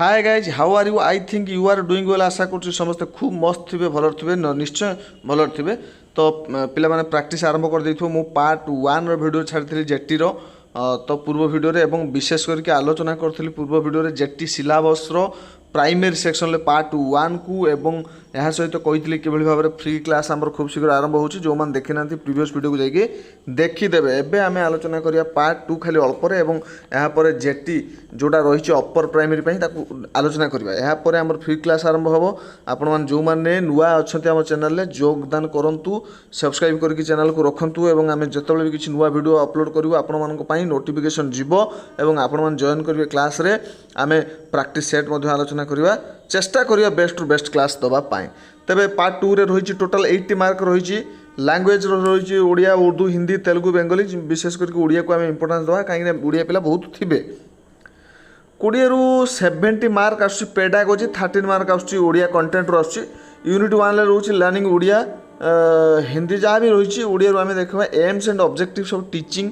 Hi guys, how are you? I think you are doing well. आशा कर समस्ते खूब मस्त थे, भल थे, निश्चय भल थे। तो पिला माने प्रैक्टिस आरंभ कर देथिबो। मु पार्ट 1 रो वीडियो छाड़ी जेटी रो तो पूर्व वीडियो रे एवं विशेष करके आलोचना करथि पूर्व वीडियो रे जेटी सिलेबस रो प्राइमरी सेक्शन ले पार्ट 1 को एवं यह सहित कही कि भाव में फ्री क्लास आमर खूब शीघ्र आरंभ हो जो मैंने देखी ना प्रीवियस वीडियो को जाइए देखीदेवे। एबे आम आलोचना करिया पार्ट 2 खाली अल्पर एवं यहाँ जेटी जोटा रही अपर प्राइमरी आलोचना करवा। यापर आम फ्री क्लास आरंभ हम। आपण मैंने जो मैंने नुआ अच्छा आम चैनल में योगदान करूँ, सब्सक्राइब करके चैनल को रखु और आम जो भी किसी नुआ वीडियो अपलोड करूँ आपण नोटिफिकेशन जीव और आपण मैंने जॉइन करेंगे क्लास रे। आम प्रैक्टिस सेट आलोचना करवा, चेष्टा करिया बेस्ट टू बेस्ट क्लास दवापाई। तेबे पार्ट 2 रे रही टोटल 80 मार्क रही। लैंग्वेज रही ओडिया, उर्दू, हिंदी, तेलुगु, बेंगली। विशेष करके ओडिया को आम इंपोर्टेंस दवा कहीं ओडिया पिला बहुत थे। 20 रु 70 मार्क आसुची पेडागोजी, 13 मार्क आसुची ओडिया कंटेंट रो आसुची। यूनिट 1 ले रहउची लर्निंग ओडिया, हिंदी जहाँ भी रही ओडिया आम देखा aims and objectives of teaching.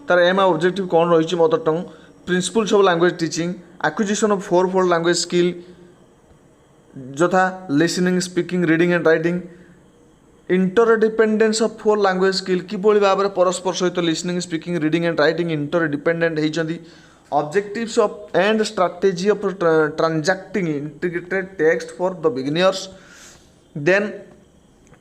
तार एम ऑब्जेक्टिव कौन रही mother tongue, principles of language teaching, acquisition of 4-fold language skill जथा listening, speaking, reading and writing. Interdependence of 4 language skill किभली भाव में परस्पर सहित listening, speaking, reading and writing interdependent होती। Objectives of and strategy of transacting integrated text for the beginners. Then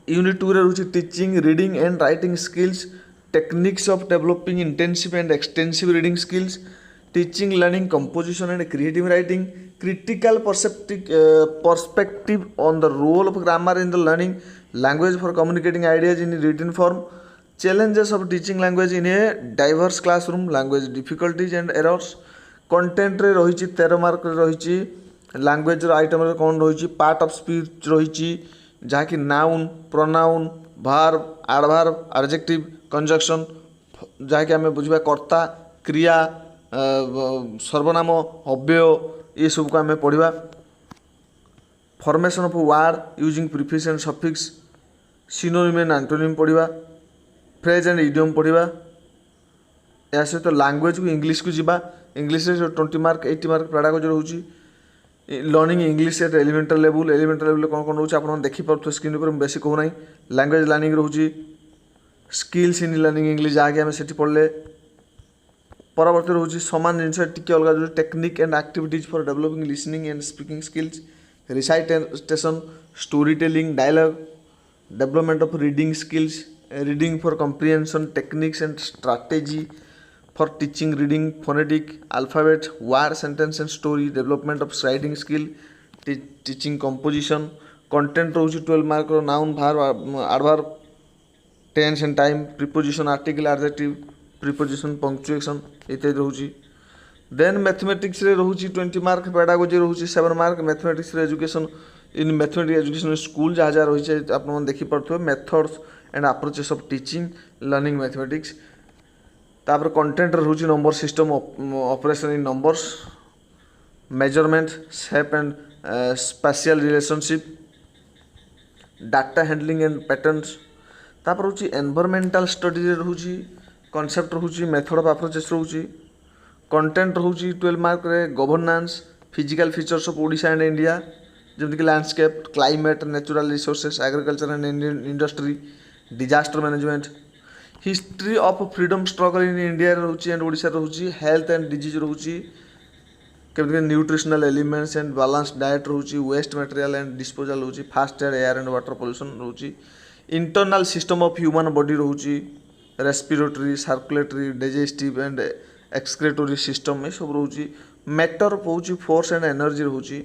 unit 2 रे रही teaching, reading and writing skills, techniques of developing intensive and extensive reading skills, teaching, learning, composition and creative writing, critical perspective on the role of grammar in the learning language for communicating ideas in written form, challenges of teaching language in a diverse classroom, language difficulties and errors। Content रे रही 13 mark रही। Language item रे कौन रही, part of speech रही जहाँकि noun, pronoun, verb, adverb, adjective, conjunction जहाँकि आम बुझा कर्ता, क्रिया, सर्वनाम, अव्यय ये सब को आम पढ़ा। Formation of word using prefix and suffix, synonym and antonym पढ़ा, फ्रेज एंड इडियम पढ़ा। या सहित लैंग्वेज को इंग्लिश को जीवा। इंग्लिश 20 मार्क, 80 मार्क पेडागोजी रोचे। Learning English at elemental level कौन कौन रोचे आप देखिपे स्क्रीन पर, बेसी कहूना। लैंग्वेज लर्निंग रोचे, स्किल्स इन लर्निंग इंग्लिश जहाँकि आम से पढ़ले। परवर्ती रोचे सामान जिनस टी अलग जो technique and activities for developing listening and speaking skills, recitation, story telling, dialogue, development of reading skills, reading for comprehension, techniques and strategy for teaching reading, phonetic, alphabet, word, sentence and story, development of writing skill, teaching composition. Content रोचे 12 mark, noun, verb, adverb, tense and time, preposition, article, adjective, preposition, punctuation इत्यादि रोचे। Then mathematics रे रोचे 20 mark, pedagogy रोचे 7 mark. Mathematics रे education in mathematics education school जहाँ जहाँ रही आप देखिपे methods and approaches of teaching learning mathematics. तापर कंटेंट रोचे number system, operation in numbers, measurement, shape and spatial relationship, data handling and patterns. तापर रोचे एनवायरमेंटल स्टडी रोचे, कॉन्सेप्ट रोचे, मेथड ऑफ अप्रोचेस रोचे। कंटेंट रोचे 12 मार्क रे governance, physical features of Odisha and India जमीक landscape, climate, natural resources, agriculture and industry, disaster management, history of freedom struggle in India रोचे and Odisha रोचे, हेल्थ एंड डिजीज रोचे, केमती nutritional elements and balance diet रोचे, waste material and disposal रोचे, फास्ट air and water pollution रोचे, internal system of human body रोचे, respiratory, circulatory, digestive and excretory system ये सब रोचे। मैटर रोचे फोर्स एंड एनर्जी रोचे।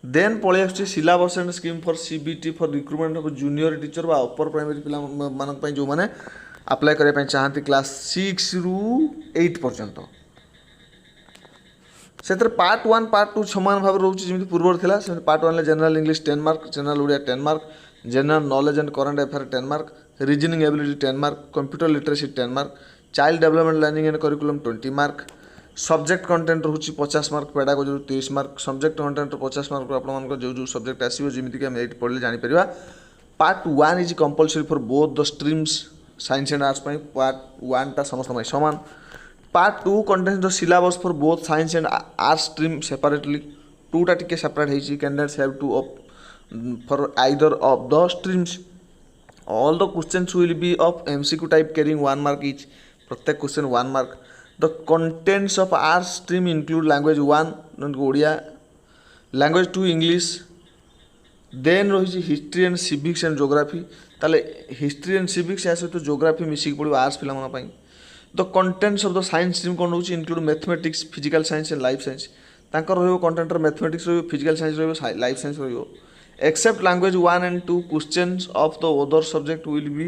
देन पलि आसुची syllabus and scheme for CBT for recruitment of junior teacher बा अपर प्राइमरी पिला मानक पई जो माने अप्लाई करे पई चाहती क्लास 6 रु 8 पर्यंत। से पार्ट 1 पार्ट 2 समान भाव रोचे जमी पूर्व थिला। Part 1 general English 10 mark, general Odia 10 mark, general knowledge and current affair 10 mark, reasoning ability 10 mark, computer literacy 10 mark, child development learning and curriculum 20 mark. Subject content रोचे 50 mark, pedagogy 30 mark. Subject content 50 mark आप जो जो subject आसो जमीक आम ये पढ़ले जापर। Part 1 is compulsory for both the streams science and arts. Part 1 टा समस्त सामान। Part 2 contains the syllabus for both science and arts stream separately. 2टा टिके separate ହେଇଛି. Candidates have to opt for either of the streams. All the questions will be of MCQ type carrying 1 mark each. प्रत्येक question 1 mark. The contents of arts stream include language 1 Odia, language 2 English, then रही history and civics and geography. ताले history and civics या सहित geography मिसिक पड़ो arts पिला मन पई. The contents of the science stream कौन रोचे include mathematics, physical science and life science. तांकर रहिबो कंटेंट mathematics रहिबो, physical science रहिबो, life science रहिबो. Except language 1 and 2 questions of the other subject will be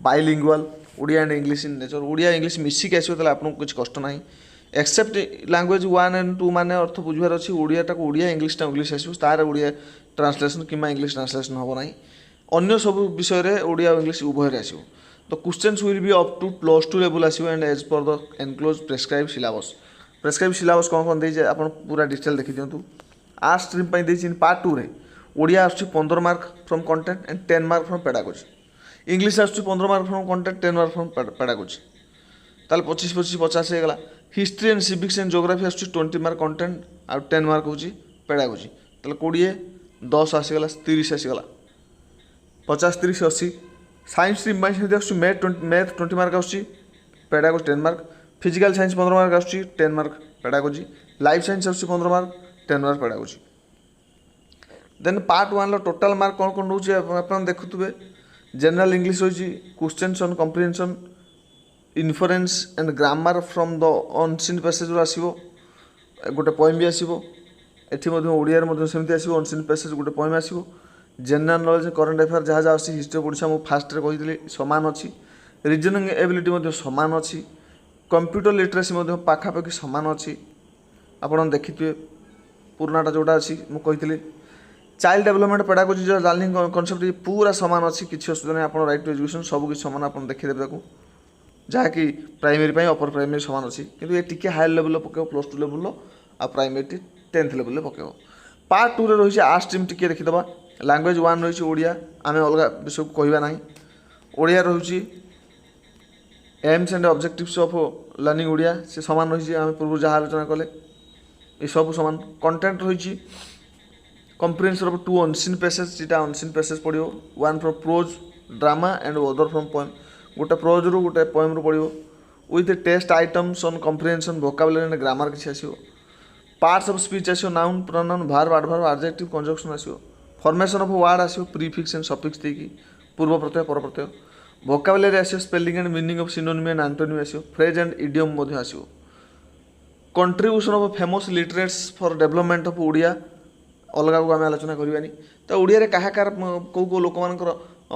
bilingual, Odia and English in nature. Odia English मिसिक आसीबो तले आपन कुछ कष्ट नाही. एक्सेप्ट language 1 and 2 माने अर्थ बुझबार अछि ओडिया टा को ओडिया इंग्लिश टा इंग्लिश आसीबो तार Odia translation keema English translation होबो नाही. अन्य सब विषय रे ओडिया इंग्लिश उभय रे आसीबो. The questions will be up to +2 level आसीबो and as per the enclosed prescribed syllabus. Prescribed syllabus कोन देइ जे आपन पूरा डिटेल देखि दियंतु. आर्ट स्ट्रीम पई देइ छिन पार्ट 2 रे ओडिया आछी 15 mark from content and 10 mark from pedagogy. English आछी 15 mark from content 10 mark from pedagogy. ताले 25 50 हे गला. History and civics and geography आछी 20 मार्क कंटेंट आ 10 मार्क होची पेडागोजी. ताले 20 10 आसी गला 30 आसी गला 50 30 80. साइंस स्ट्रीम मैथ 20 मार्क आछी pedagogy 10 mark. Physical science 15 mark आछी 10 मार्क पेडागोजी. लाइफ साइंस आछी 15 mark 10 mark pedagogy. Then part 1 लो टोटल मार्क कोन कोन होची आपन देखुतबे. जनरल इंग्लिश होची questions on comprehension, inference and grammar from the unseen passage रो आसीबो. गोटे पोएम भी आसीबो. एठी मध्ये ओडिया रे मध्ये सेमति आसीबो. अनसीन पैसेज गोटे poem आसीबो. General knowledge current affair जहाँ जहाँ अच्छी हिस्ट्री पढ़ा मुझे फास्ट कही सामान अच्छी. रिजनिंग एबिलिटी सामान अच्छी. कंप्यूटर लिटरेसी पाखापाखि सामान अच्छी. आपड़ देखिए पुरानाटा जोटा अच्छी मुझे चाइल्ड डेवलपमेंट पेडागोजी जो लर्निंग कॉन्सेप्ट पूरा सामान अच्छी. किसी असुविधा नहीं. आप राइट टू एजुकेशन सब किसी सामान आप देखीदेवे जहाँकि प्राइमरी अपर प्राइमरी सामान अच्छी. किंतु ये टिके हायर लेवल पकेब +2 लेवल आ प्राइमरी 10th लेवल पकेब. पार्ट 2 रही आर्ट स्ट्रीम टिके देखीदे. लैंग्वेज 1 रही ओडिया आम अलग विषय को कहवा ना. ओडिया रही AIIMS and objectives of learning Odia से सामान रही आम पूर्व जहाँ आलोचना कले ये सब सामान. कंटेंट रही कॉम्प्रिहेंशन ऑफ 2 अनसीन पैसेज जेटा अनसीन पैसेज पड़ो. 1 from prose drama and other from poem. गोटे प्रोज रु गोटे पोएम रु पड़ो with test items on comprehension vocabulary and grammar किसी आसो. पार्ट्स ऑफ स्पीच आसो. Noun pronoun verb adverb adjective conjunction आसो. फॉर्मेशन ऑफ वर्ड आसो प्रीफिक्स एंड सफिक्स देकी पूर्व प्रत्यय पर प्रत्यय. वोकाबुलरी आसो spelling and meaning of synonym and antonym आसो. फ्रेज एंड इडियम मध्ये आसो. Contribution of famous literates for development of Odia अलग को आम आलोचना करवानी. तो ओडिया रे काहाकार को लोक मानकर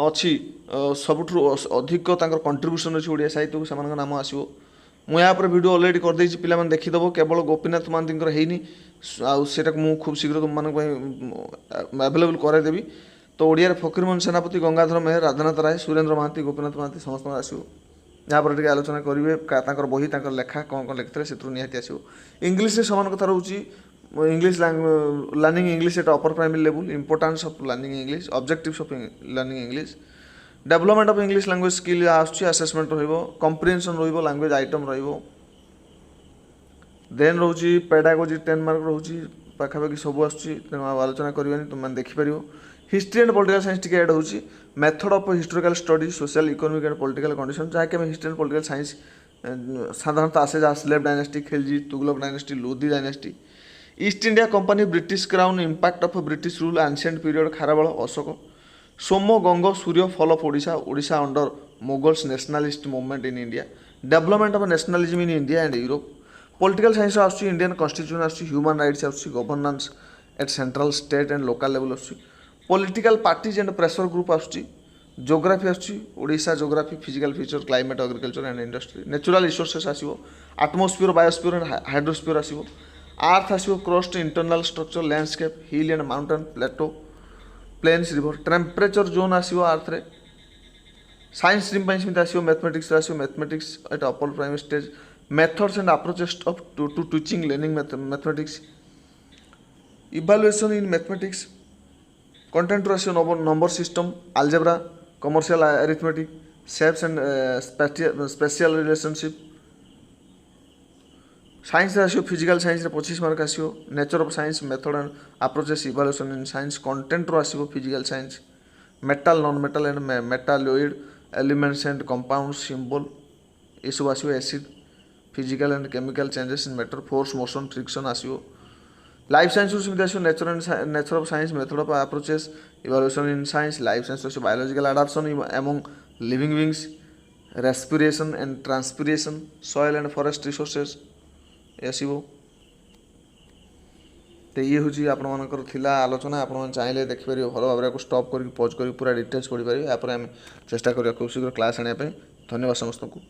अच्छी सबुठ अधिक कंट्रीब्यूशन अच्छी ओडिया साहित्य को सेमान नाम आसो. मुझे यहाँ पर वीडियो अलरेडी कर देछि पिला माने देखिदेव. केवल गोपीनाथ महांती हैनी आटा मुझे खूब शीघ्र तुम मानक अवेलेबल करदेवी. तो ओडिया फकीरमोहन सेनापति, गंगाधर मेहर, राधानाथ राय, सुरेंद्र महांती, गोपीनाथ महांती समस्त आसो. यहाँ पर आलोचना करेंगे बही लेखा कौन कौन लिखते से निहाती आसो. इंग्लीश सामान कथा रोचे. English learning English eight upper primary level. Importance of learning English, objectives of learning English, development of English language skill आसुची. असेसमेंट रहिबो, कॉम्प्रिहेंशन रहिबो, लैंग्वेज आइटम रहिबो. देन रोची पेडागोजी 10 मार्क रोची पाखापाखि सब आसुची. तेणु आलोचना करवानी तुम देखिपर. हिस्ट्री एंड पॉलिटिकल साइंस टिके ऐड होची. Method of historical study, social economic and political condition जहाँकि आम हिस्ट्री एंड पॉलिटिकल साइंस साधारणतः आसे जहाँ slave dynasty, Khilji, Tughlaq dynasty, Lodhi dynasty, East India company, British crown, impact of British rule, ancient period, Kharavela, Ashoka, Soma, Ganga, Surya, fall of Odisha, Odisha under Mughals, nationalist movement in India, development of nationalism in India and Europe. Political science आसुची Indian constitution आसुची, human rights आसुची, governance at central state and local level आसुची, political parties and pressure group आसुची, geography आसुची, Odisha geography, physical feature, climate, agriculture and industry, natural resources आसिबो, atmosphere, biosphere and hydrosphere आसिबो, earth आसिबो, crust, internal structure, landscape, hill and mountain, plateau, plains, river, temperature zone आसिबो earth रे. Science stream ପାଇଁ ସେମିତି ଆସିବ. मैथमेटिक्स ଆସିବ. Mathematics at upper primary stage, methods and approaches of to teaching learning mathematics, evaluation in mathematics, content आसियो number system, algebra, commercial arithmetic, shapes and spatial relationship, science आसो physical science 25 mark आसो nature of science method and approaches evolution in science content रो आसो physical science metal non metal and metalloid elements and compound symbol ये सब आसो acid physical and chemical changes in matter force motion friction आसो life science सेमती आसो nature of science method of approaches evolution in science life science आसो biological adaptation among living beings respiration and transpiration soil and forest resources आसो तो ये हूँ आपर थिला आलोचना आप चाहिए देखिपारे भल भाव स्टॉप कर पॉज कर पूरा डिटेल्स पढ़ी पारे यहाँ आम चेष्टा करिया खूब शीघ्र क्लास आने धन्यवाद समस्त को।